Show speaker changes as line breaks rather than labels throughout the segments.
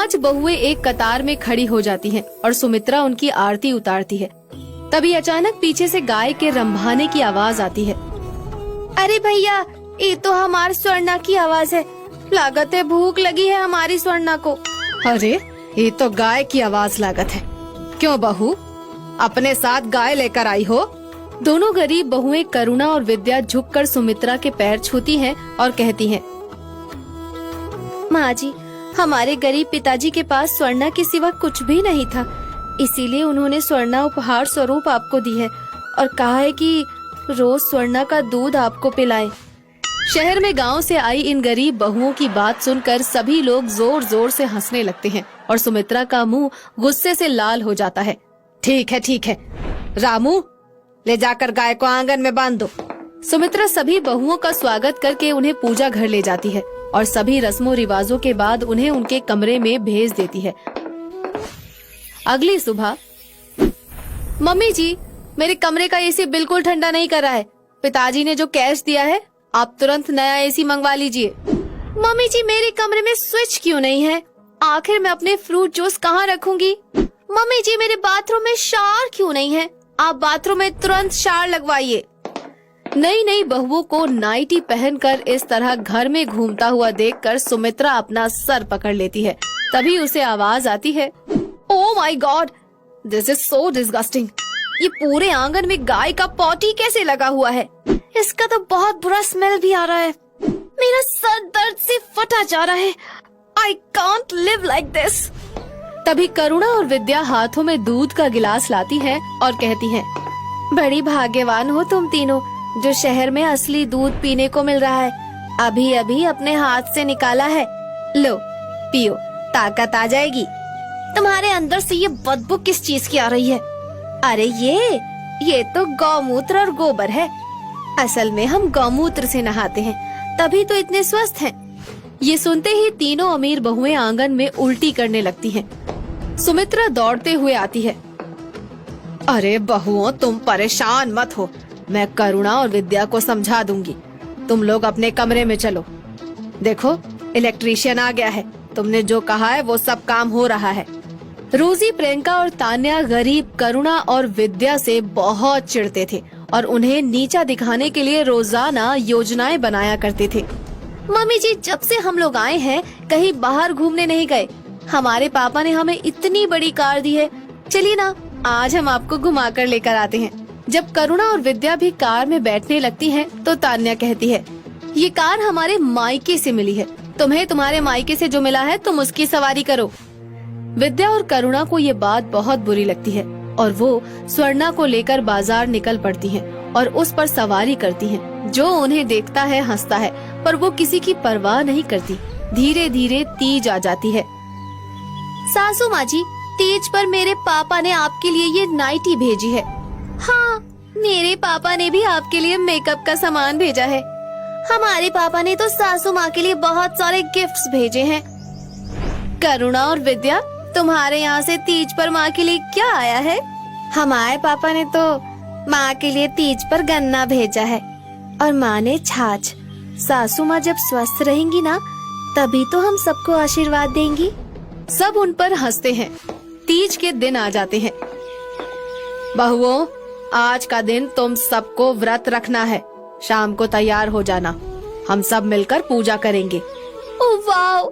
5 बहुएं एक कतार में खड़ी हो जाती हैं और सुमित्रा उनकी आरती उतारती है। तभी अचानक पीछे से गाय के रंभाने की आवाज आती है।
अरे भैया, ये तो हमारी स्वर्णा की आवाज है। लागत है भूख लगी है हमारी स्वर्णा को।
अरे ये तो गाय की आवाज लागत है। क्यों बहू, अपने साथ गाय लेकर आई हो? दोनों गरीब बहुएं करुणा और विद्या झुककर सुमित्रा के पैर छूती हैं और कहती हैं,
माँ जी, हमारे गरीब पिताजी के पास स्वर्णा के सिवा कुछ भी नहीं था, इसीलिए उन्होंने स्वर्णा उपहार स्वरूप आपको दी है और कहा है कि रोज स्वर्णा का दूध आपको पिलाए।
शहर में गांव से आई इन गरीब बहुओं की बात सुनकर सभी लोग जोर जोर से हंसने लगते हैं और सुमित्रा का मुंह गुस्से से लाल हो जाता है। ठीक है, रामू, ले जाकर गाय को आंगन में बांध दो। सुमित्रा सभी बहुओं का स्वागत करके उन्हें पूजा घर ले जाती है और सभी रस्मों रिवाजों के बाद उन्हें उनके कमरे में भेज देती है। अगली सुबह, मम्मी जी, मेरे कमरे का एसी बिल्कुल ठंडा नहीं कर रहा है। पिताजी ने जो कैश दिया है, आप तुरंत नया एसी मंगवा लीजिए।
मम्मी जी, मेरे कमरे में स्विच क्यों नहीं है? आखिर मैं अपने फ्रूट जूस कहाँ रखूंगी? मम्मी जी, मेरे बाथरूम में शावर क्यों नहीं है? आप बाथरूम में तुरंत शावर लगवाइए।
नई नई बहुओं को नाइटी पहनकर इस तरह घर में घूमता हुआ देखकर सुमित्रा अपना सर पकड़ लेती है। तभी उसे आवाज आती है, oh my God, this is so disgusting.
ये पूरे आंगन में गाय का पॉटी कैसे लगा हुआ है? इसका तो बहुत बुरा स्मेल भी आ रहा है। मेरा सर दर्द से फटा जा रहा है। I can't live like this।
तभी करुणा और विद्या हाथों में दूध का गिलास लाती हैं और कहती हैं,
बड़ी भाग्यवान हो तुम तीनों, जो शहर में असली दूध पीने को मिल रहा है। अभी अभी अपने हाथ से निकाला है। लो पियो, ताकत आ जाएगी। तुम्हारे अंदर से ये बदबू किस चीज की आ रही है? अरे ये तो गौमूत्र और गोबर है। असल में हम गौमूत्र से नहाते हैं, तभी तो इतने स्वस्थ हैं।
ये सुनते ही तीनों अमीर बहुएं आंगन में उल्टी करने लगती हैं। सुमित्रा दौड़ते हुए आती है। अरे बहुओं, तुम परेशान मत हो, मैं करुणा और विद्या को समझा दूंगी। तुम लोग अपने कमरे में चलो। देखो, इलेक्ट्रीशियन आ गया है। तुमने जो कहा है वो सब काम हो रहा है। रोजी, प्रियंका और तान्या गरीब करुणा और विद्या से बहुत चिढ़ते थे और उन्हें नीचा दिखाने के लिए रोजाना योजनाएं बनाया करते थे।
मम्मी जी, जब से हम लोग आए हैं कहीं बाहर घूमने नहीं गए। हमारे पापा ने हमें इतनी बड़ी कार दी है, चलिए ना आज हम आपको घुमा कर लेकर आते हैं।
जब करुणा और विद्या भी कार में बैठने लगती हैं, तो तान्या कहती है, ये कार हमारे मायके से मिली है। तुम्हें तुम्हारे मायके से जो मिला है तुम उसकी सवारी करो। विद्या और करुणा को ये बात बहुत बुरी लगती है और वो स्वर्णा को लेकर बाजार निकल पड़ती हैं और उस पर सवारी करती हैं। जो उन्हें देखता है हंसता है, पर वो किसी की परवाह नहीं करती। धीरे धीरे तीज आ जाती है।
सासू माँ जी, तीज पर मेरे पापा ने आपके लिए ये नाइटी भेजी है। हाँ, मेरे पापा ने भी आपके लिए मेकअप का सामान भेजा है। हमारे पापा ने तो सासू माँ के लिए बहुत सारे गिफ्ट्स भेजे हैं। करुणा और विद्या, तुम्हारे यहाँ से तीज पर माँ के लिए क्या आया है? हमारे पापा ने तो माँ के लिए तीज पर गन्ना भेजा है और माँ ने छाछ। सासू माँ जब स्वस्थ रहेंगी ना, तभी तो हम सबको आशीर्वाद देंगी।
सब उन पर हंसते हैं। तीज के दिन आ जाते हैं। बहुओं, आज का दिन तुम सबको व्रत रखना है। शाम को तैयार हो जाना, हम सब मिलकर पूजा करेंगे।
Oh wow,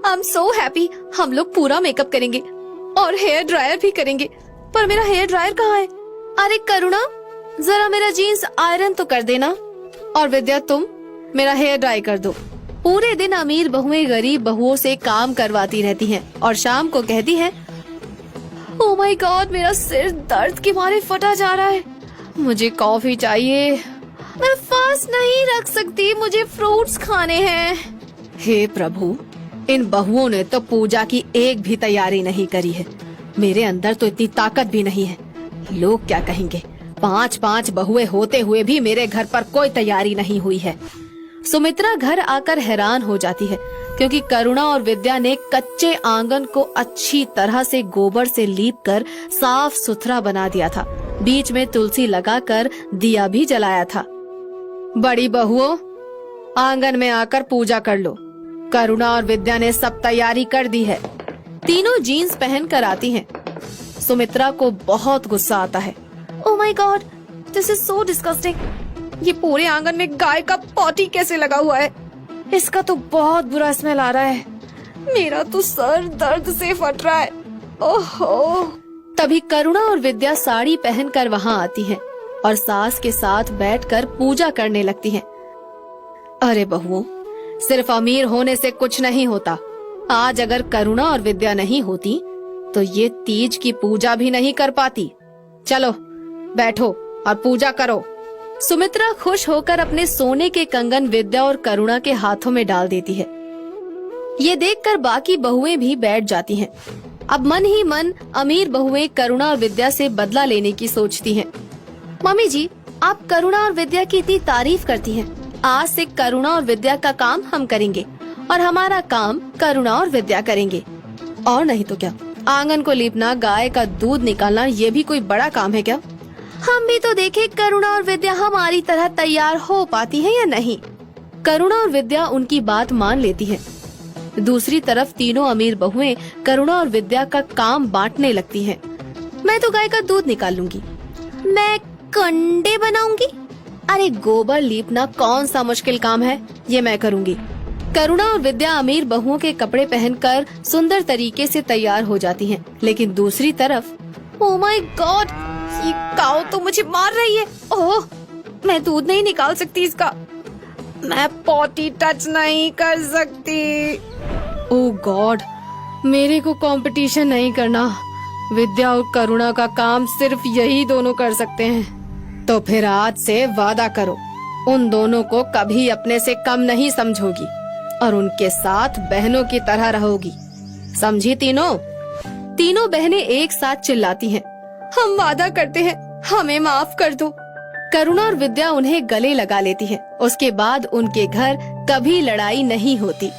I am so happy. हम लोग पूरा मेकअप करेंगे और हेयर ड्रायर भी करेंगे। पर मेरा हेयर ड्रायर कहाँ है? अरे करुणा, जरा मेरा जीन्स आयरन तो कर देना।
और विद्या, तुम मेरा हेयर ड्राई कर दो। पूरे दिन अमीर बहुएं गरीब बहुओं से काम करवाती रहती हैं और शाम को कहती हैं,
ओह माय गॉड, मेरा सिर दर्द के मारे फटा जा रहा है।
मुझे कॉफी चाहिए।
मैं फास्ट नहीं रख सकती, मुझे फ्रूट्स खाने हैं।
हे प्रभु, इन बहुओं ने तो पूजा की एक भी तैयारी नहीं करी है। मेरे अंदर तो इतनी ताकत भी नहीं है। लोग क्या कहेंगे? 5-5 बहुएं होते हुए भी मेरे घर पर कोई तैयारी नहीं हुई है। सुमित्रा घर आकर हैरान हो जाती है, क्योंकि करुणा और विद्या ने कच्चे आंगन को अच्छी तरह से गोबर से लीपकर साफ सुथरा बना दिया था। बीच में तुलसी लगाकर दिया भी जलाया था। बड़ी बहुओं, आंगन में आकर पूजा कर लो। करुणा और विद्या ने सब तैयारी कर दी है। तीनों जीन्स पहन कर आती हैं। सुमित्रा को बहुत गुस्सा आता है।
Oh my God, this is so disgusting.
ये पूरे आंगन में गाय का पॉटी कैसे लगा हुआ है? इसका तो बहुत बुरा स्मेल आ रहा है। मेरा तो सर दर्द से फट रहा है। ओहो। तभी करुणा और विद्या साड़ी पहनकर वहाँ आती हैं और सास के साथ बैठकर पूजा करने लगती हैं। अरे बहुओं, सिर्फ अमीर होने से कुछ नहीं होता। आज अगर करुणा और विद्या नहीं होती तो ये तीज की पूजा भी नहीं कर पाती। चलो बैठो और पूजा करो। सुमित्रा खुश होकर अपने सोने के कंगन विद्या और करुणा के हाथों में डाल देती है। ये देखकर बाकी बहुएं भी बैठ जाती हैं। अब मन ही मन अमीर बहुएं करुणा और विद्या से बदला लेने की सोचती हैं।
मम्मी जी, आप करुणा और विद्या की इतनी तारीफ करती हैं। आज से करुणा और विद्या का काम हम करेंगे और हमारा काम करुणा और विद्या करेंगे।
और नहीं तो क्या, आंगन को लीपना, गाय का दूध निकालना, ये भी कोई बड़ा काम है क्या?
हम भी तो देखें करुणा और विद्या हमारी तरह तैयार हो पाती है या नहीं।
करुणा और विद्या उनकी बात मान लेती है। दूसरी तरफ तीनों अमीर बहुएं करुणा और विद्या का काम बांटने लगती हैं। मैं तो गाय का दूध निकाल लूंगी।
मैं कंडे बनाऊंगी।
अरे गोबर लीपना कौन सा मुश्किल काम है, ये मैं करूंगी। करुणा और विद्या अमीर बहुओं के कपड़े पहनकर सुंदर तरीके से तैयार हो जाती हैं। लेकिन दूसरी तरफ
ओह माय गॉड,
ये काऊ तो मुझे मार रही है। ओह, मैं दूध नहीं निकाल सकती इसका। मैं पॉटी टच नहीं कर सकती। ओह गॉड, मेरे को कंपटीशन नहीं करना। विद्या और करुणा का काम सिर्फ यही दोनों कर सकते हैं। तो फिर आज से वादा करो, उन दोनों को कभी अपने से कम नहीं समझोगी और उनके साथ बहनों की तरह रहोगी। समझी तीनों? तीनों बहनें एक साथ चिल्लाती हैं। हम वादा करते हैं, हमें माफ कर दो। करुणा और विद्या उन्हें गले लगा लेती हैं। उसके बाद उनके घर कभी लड़ाई नहीं होती।